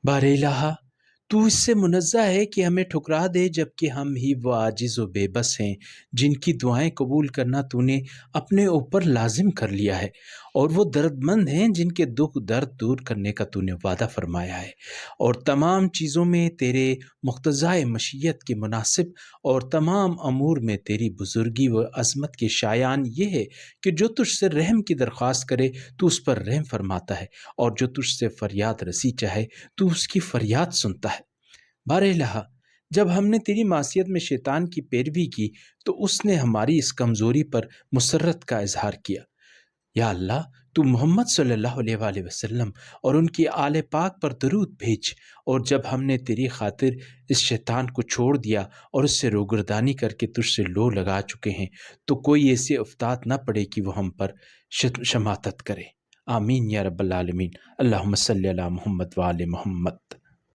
بار الہ تو اس سے منزہ ہے کہ ہمیں ٹھکرا دے جبکہ ہم ہی وہ عاجز و بے بس ہیں جن کی دعائیں قبول کرنا تو نے اپنے اوپر لازم کر لیا ہے، اور وہ درد مند ہیں جن کے دکھ درد دور کرنے کا تو نے وعدہ فرمایا ہے، اور تمام چیزوں میں تیرے مقتضائے مشیت کے مناسب اور تمام امور میں تیری بزرگی و عظمت کے شایان یہ ہے کہ جو تجھ سے رحم کی درخواست کرے تو اس پر رحم فرماتا ہے، اور جو تجھ سے فریاد رسی چاہے تو اس کی فریاد سنتا ہے۔ بار الہ جب ہم نے تیری معصیت میں شیطان کی پیروی کی تو اس نے ہماری اس کمزوری پر مسرت کا اظہار کیا۔ یا اللہ تو محمد صلی اللہ علیہ وآلہ وسلم اور ان کی آل پاک پر درود بھیج، اور جب ہم نے تیری خاطر اس شیطان کو چھوڑ دیا اور اس سے روگردانی کر کے تجھ سے لو لگا چکے ہیں تو کوئی ایسی افتاد نہ پڑے کہ وہ ہم پر شماتت کرے۔ آمین یا رب العالمین۔ اللہم صلی علی محمد وآل محمد۔